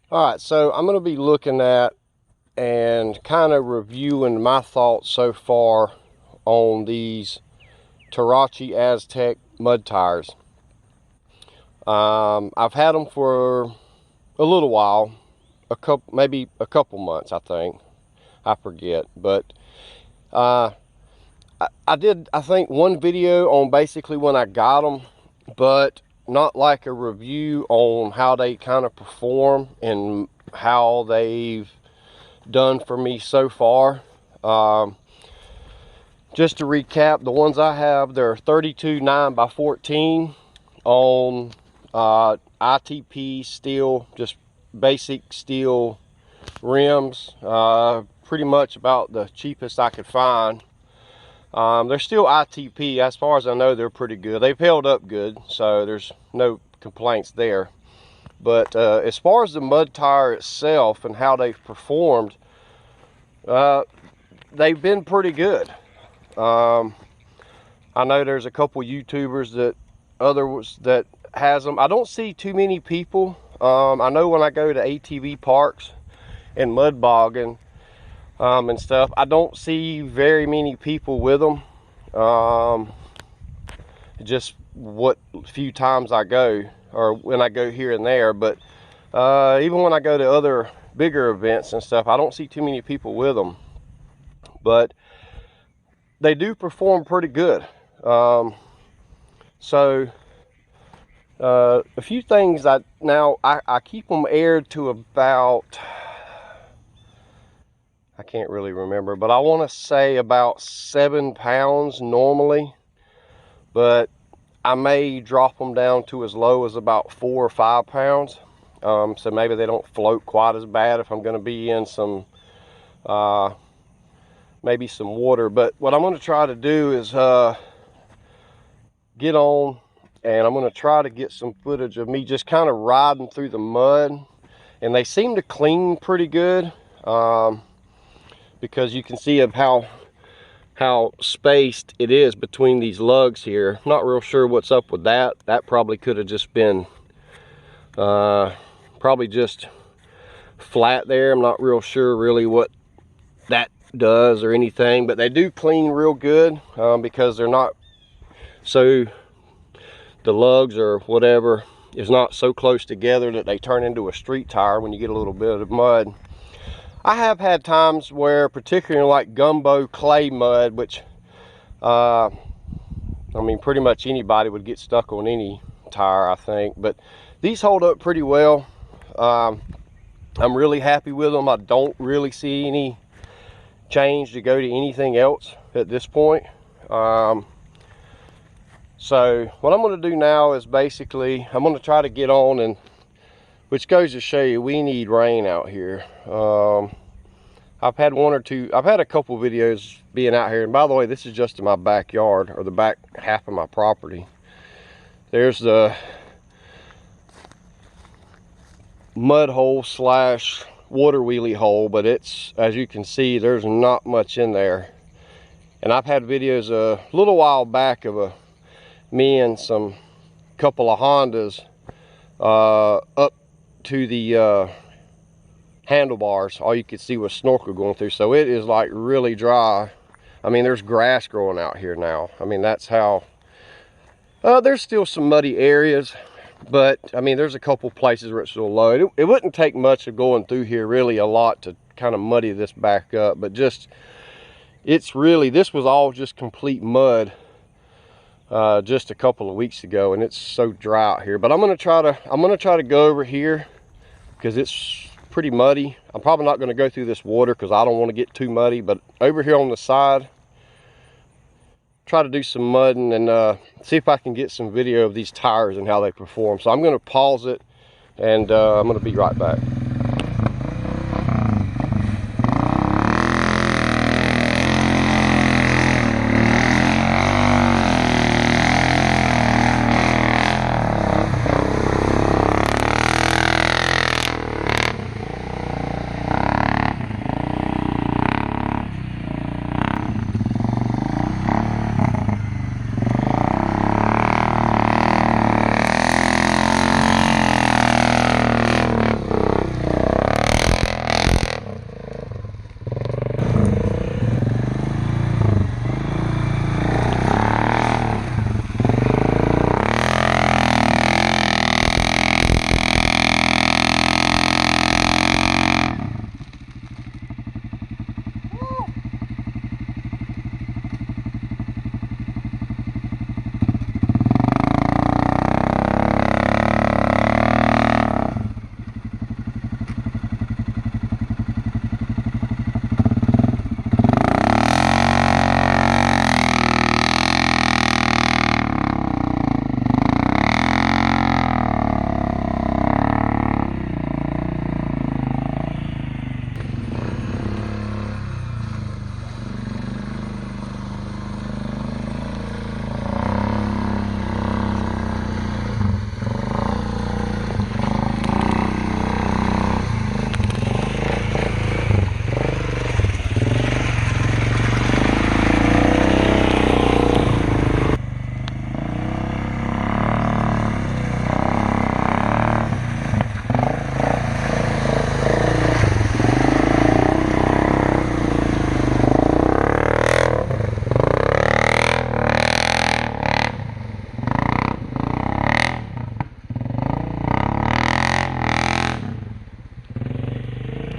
All right, so I'm going to be looking at and kind of reviewing my thoughts so far on these Terache Aztec mud tires. I've had them for a little while, maybe a couple months, I think. I forget, but I did, I think, one video on basically when I got them, but not like a review on how they kind of perform and how they've done for me so far. Just to recap, the ones I have, they're 32 9x14 on ITP steel, just basic steel rims. Pretty much about the cheapest I could find. They're still ITP. As far as I know, they're pretty good. They've held up good, so there's no complaints there. But as far as the mud tire itself and how they've performed, they've been pretty good. I know there's a couple YouTubers that has them. I don't see too many people. I know when I go to ATV parks and mud bogging and stuff, I don't see very many people with them. Just what few times I go, or when I go here and there. But even when I go to other bigger events and stuff, I don't see too many people with them. But they do perform pretty good. So a few things I keep them aired to about, I can't really remember, but I want to say about 7 pounds normally, but I may drop them down to as low as about 4 or 5 pounds. So maybe they don't float quite as bad if I'm going to be in some maybe some water. But what I'm going to try to do is get on, and I'm going to try to get some footage of me just kind of riding through the mud. And they seem to clean pretty good, because you can see of how spaced it is between these lugs here. Not real sure what's up with that. That probably could have just been probably just flat there. I'm not real sure really what that does or anything, but they do clean real good, because they're not so, the lugs or whatever is not so close together that they turn into a street tire when you get a little bit of mud. I have had times where, particularly like gumbo clay mud, which I mean pretty much anybody would get stuck on any tire, I think, but these hold up pretty well. I'm really happy with them. I don't really see any change to go to anything else at this point. So what I'm going to do now is basically I'm going to try to get on, and which goes to show you we need rain out here. I've had a couple videos being out here, and by the way, this is just in my backyard, or the back half of my property. There's the mud hole slash water wheelie hole, but it's, as you can see, there's not much in there. And I've had videos a little while back of me and some couple of Hondas up to the handlebars. All you could see was snorkel going through, so it is like really dry. I mean, there's grass growing out here now. I mean, that's how there's still some muddy areas, but I mean, there's a couple places where it's still low. It wouldn't take much of going through here, really a lot, to kind of muddy this back up, but just, it's really, this was all just complete mud just a couple of weeks ago, and it's so dry out here. But I'm gonna try to go over here because it's pretty muddy. I'm probably not going to go through this water because I don't want to get too muddy, but over here on the side, try to do some mudding and see if I can get some video of these tires and how they perform. So I'm going to pause it, and I'm going to be right back.